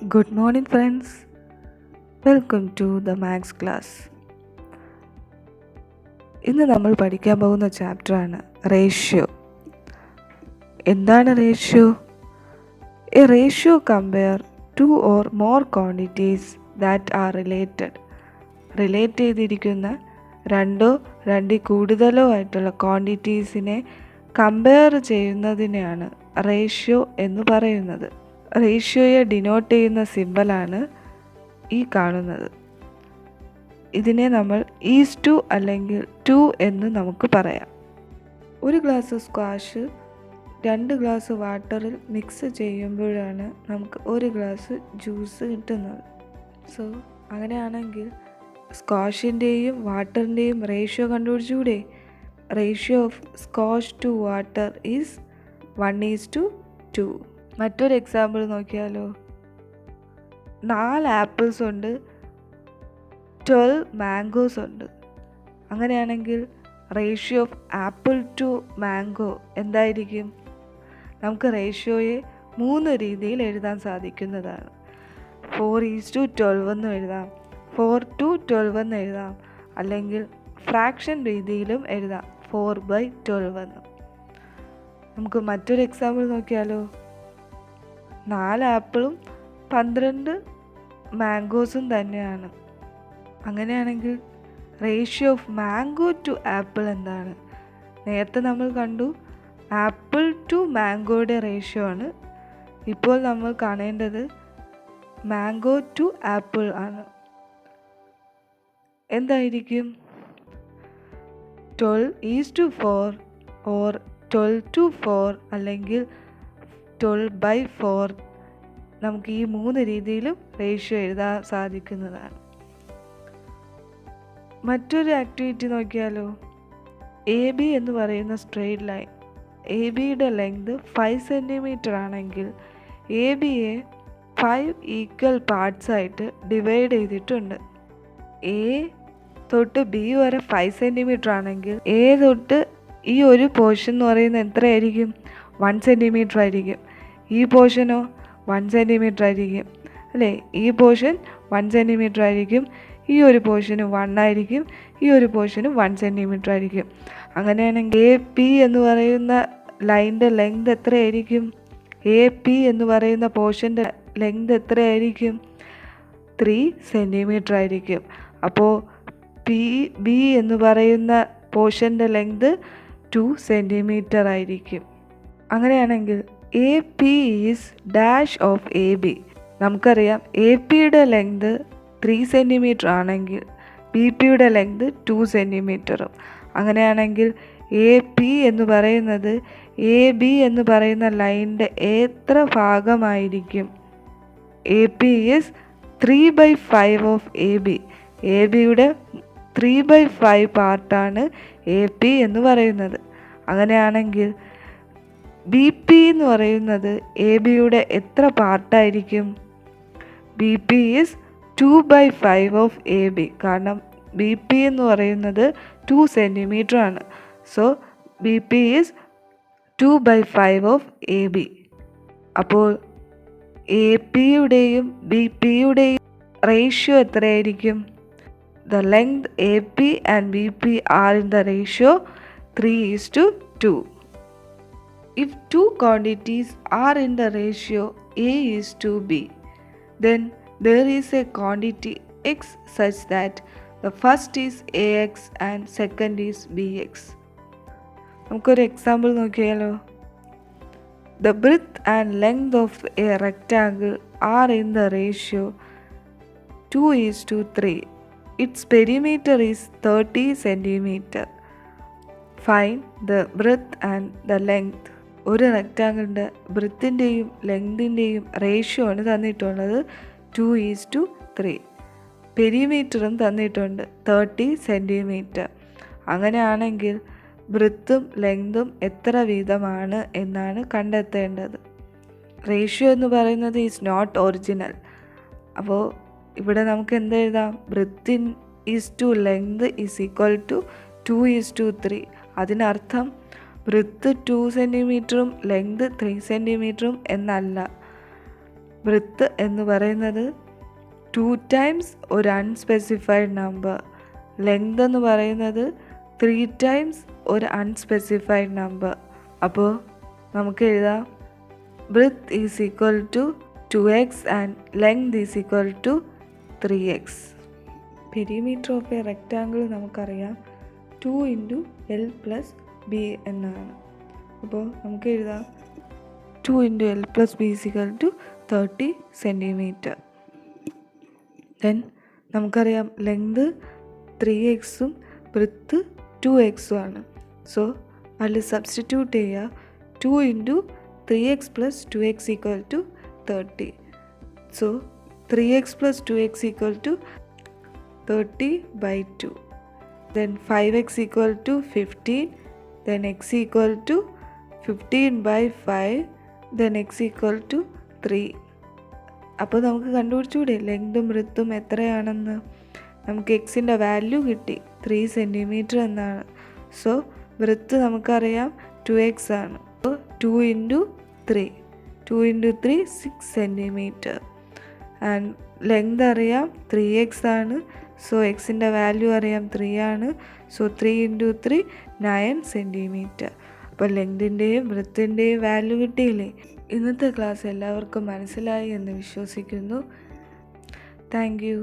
Good morning, friends. Welcome to the Maths class. ഇന്ന് നമ്മൾ പഠിക്കാൻ പോകുന്ന ചാപ്റ്ററാണ് റേഷ്യോ. എന്താണ് ratio? A ratio compare two or more quantities that are relate ചെയ്തിരിക്കുന്ന രണ്ടിൽ കൂടുതലോ ആയിട്ടുള്ള ക്വാണ്ടിറ്റീസിനെ കമ്പയർ ചെയ്യുന്നതിനെയാണ് റേഷ്യോ എന്ന് പറയുന്നത്. റേഷ്യോയെ ഡിനോട്ട് ചെയ്യുന്ന സിമ്പലാണ് ഈ കാണുന്നത്. ഇതിനെ നമ്മൾ ഈസ് അല്ലെങ്കിൽ 2 എന്ന് നമുക്ക് പറയാം. ഒരു ഗ്ലാസ് സ്ക്വാഷ് 2 ഗ്ലാസ് വാട്ടറിൽ മിക്സ് ചെയ്യുമ്പോഴാണ് നമുക്ക് 1 ഗ്ലാസ് ജ്യൂസ് കിട്ടുന്നത്. സോ അങ്ങനെയാണെങ്കിൽ സ്ക്വാഷിൻ്റെയും വാട്ടറിൻ്റെയും റേഷ്യോ കണ്ടുപിടിച്ചുകൂടെ? Ratio of squash to water is 1:2. മറ്റൊരു എക്സാമ്പിൾ നോക്കിയാലോ. 4 ആപ്പിൾസ് ഉണ്ട്, 12 മാംഗോസ് ഉണ്ട്. അങ്ങനെയാണെങ്കിൽ ratio of apple to mango എന്തായിരിക്കും? നമുക്ക് റേഷ്യോയെ 3 രീതിയിൽ എഴുതാൻ സാധിക്കുന്നതാണ്. 4:12 എന്ന് എഴുതാം, 4:12 എന്ന് എഴുതാം, അല്ലെങ്കിൽ ഫ്രാക്ഷൻ രീതിയിലും എഴുതാം, 4/12 എന്ന്. നമുക്ക് മറ്റൊരു എക്സാമ്പിൾ നോക്കിയാലോ. 4 ആപ്പിളും 12 മാംഗോസും തന്നെയാണ്. അങ്ങനെയാണെങ്കിൽ ratio of mango to apple എന്താണ്? നേരത്തെ നമ്മൾ കണ്ടു ആപ്പിൾ ടു മാംഗോയുടെ റേഷ്യോ ആണ്. ഇപ്പോൾ നമ്മൾ കാണേണ്ടത് മാംഗോ ടു ആപ്പിൾ ആണ്. എന്തായിരിക്കും? 12:4 ഓർ 12:4 അല്ലെങ്കിൽ 12/4. നമുക്ക് ഈ 3 രീതിയിലും റേഷ്യോ എഴുതാൻ സാധിക്കുന്നതാണ്. മറ്റൊരു ആക്ടിവിറ്റി നോക്കിയാലോ. AB എന്ന് പറയുന്ന സ്ട്രെയിറ്റ് ലൈൻ, ABയുടെ ലെങ്ത് 5 സെൻറ്റിമീറ്റർ ആണെങ്കിൽ ABയെ 5 ഈക്വൽ പാർട്സ് ആയിട്ട് ഡിവൈഡ് ചെയ്തിട്ടുണ്ട്. A തൊട്ട് B വരെ 5 സെൻറ്റിമീറ്റർ ആണെങ്കിൽ A തൊട്ട് ഈ ഒരു പോർഷൻ എന്ന് പറയുന്നത് എത്രയായിരിക്കും? 1 സെൻറ്റിമീറ്റർ ആയിരിക്കും. ഈ പോർഷനോ 1 സെൻറ്റിമീറ്റർ ആയിരിക്കും അല്ലേ? ഈ പോർഷൻ 1 സെൻറ്റിമീറ്റർ ആയിരിക്കും, ഈ ഒരു പോർഷന് 1 ആയിരിക്കും, ഈ ഒരു പോർഷന് 1 സെൻറ്റിമീറ്റർ ആയിരിക്കും. അങ്ങനെയാണെങ്കിൽ AP എന്ന് പറയുന്ന ലൈൻ്റെ ലെങ്ത് എത്രയായിരിക്കും? AP എന്ന് പറയുന്ന പോർഷൻ്റെ ലെങ്ത് എത്രയായിരിക്കും? 3 സെൻറ്റിമീറ്റർ ആയിരിക്കും. അപ്പോൾ PB എന്ന് പറയുന്ന പോർഷൻ്റെ ലെങ്ത് 2 സെൻറ്റിമീറ്റർ ആയിരിക്കും. അങ്ങനെയാണെങ്കിൽ AP is dash of AB. നമുക്കറിയാം APയുടെ ലെങ്ത് 3 സെൻറ്റിമീറ്റർ ആണെങ്കിൽ BPയുടെ ലെങ്ത് 2 സെൻറ്റിമീറ്ററും. അങ്ങനെയാണെങ്കിൽ AP എന്ന് പറയുന്നത് AB എന്ന് പറയുന്ന ലൈനിൻ്റെ എത്ര ഭാഗമായിരിക്കും? AP is 3/5 of AB. ABയുടെ 3/5 പാർട്ടാണ് AP എന്ന് പറയുന്നത്. അങ്ങനെയാണെങ്കിൽ BP എന്ന് പറയുന്നത് ABയുടെ എത്ര പാർട്ടായിരിക്കും? BP is 2/5 of AB. കാരണം BP എന്ന് പറയുന്നത് 2 സെൻറ്റിമീറ്റർ ആണ്. So BP is 2/5 of AB. അപ്പോൾ APയുടെയും BPയുടെയും റേഷ്യോ എത്രയായിരിക്കും? The length AP and BP are in the ratio 3:2. If 2 quantities are in the ratio A:B, then there is a quantity X such that the first is AX and second is BX. നമുക്കൊരു example നോക്കിയാലോ. The breadth and length of a rectangle are in the ratio 2:3. Its perimeter is 30 centimeter. Find the breadth and the length. ഒരു റെക്റ്റാങ്കിളിൻ്റെ ബ്രെത്തിൻ്റെയും ലെങ്തിൻ്റെയും ratio ആണ് തന്നിട്ടുള്ളത് 2:3. പെരിമീറ്ററും തന്നിട്ടുണ്ട് 30 centimetre. അങ്ങനെയാണെങ്കിൽ ബ്രെത്തും ലെങ്തും എത്ര വീതമാണ് എന്നാണ് കണ്ടെത്തേണ്ടത്. റേഷ്യോ എന്ന് പറയുന്നത് ഈസ് നോട്ട് ഒറിജിനൽ. അപ്പോൾ ഇവിടെ നമുക്ക് എന്തെഴുതാം? ബ്രെത്തിൻ is to length is equal to 2:3. അതിനർത്ഥം ബ്രെത്ത് 2 സെൻറ്റിമീറ്ററും ലെങ്ത് 3 സെൻറ്റിമീറ്ററും എന്നല്ല. ബ്രെഡ്ത്ത് എന്ന് പറയുന്നത് 2 ടൈംസ് ഒരു അൺസ്പെസിഫൈഡ് നമ്പർ. ലെങ്ത് എന്ന് പറയുന്നത് 3 ടൈംസ് ഒരു അൺസ്പെസിഫൈഡ് നമ്പർ. അപ്പോൾ നമുക്ക് എഴുതാം breadth is equal to 2x and length is equal to 3x. Perimeter of a rectangle നമുക്കറിയാം 2 × L + B എന്നാണ്. അപ്പോൾ നമുക്ക് എഴുതാം 2 × L + B is equal to 30 centimetre. Then നമുക്കറിയാം ലെങ്ത് 3x ബ്രെഡ്ത്ത് 2x ആണ്. സോ അതിൽ സബ്സ്റ്റിറ്റ്യൂട്ട് ചെയ്യുക. 2 × 3x + 2x equal to 30. So 3x + 2x equal to 30/2. Then 5x equal to 15. Then x equal to 15/5. Then x equal to 3. അപ്പോൾ നമുക്ക് കണ്ടുപിടിച്ചുകൂടെ ലെങ്തും ബ്രെഡ്ത്തും എത്രയാണെന്ന്? നമുക്ക് എക്സിൻ്റെ value കിട്ടി 3 സെൻറ്റിമീറ്റർ എന്നാണ്. സോ ബ്രെഡ്ത്ത് നമുക്കറിയാം 2x ആണ്. അപ്പോൾ 2 × 3 6 സെൻറ്റിമീറ്റർ. ആൻഡ് ലെങ്ത് അറിയാം 3x ആണ്. സോ എക്സിൻ്റെ വാല്യൂ അറിയാം 3 ആണ്. So 3 × 3 9 centimetre. അപ്പോൾ ലെങ്തിൻ്റെയും ബ്രെഡ്ത്തിൻ്റെയും വാല്യൂ കിട്ടിയില്ലേ? ഇന്നത്തെ ക്ലാസ് എല്ലാവർക്കും മനസ്സിലായി എന്ന് വിശ്വസിക്കുന്നു. Thank you.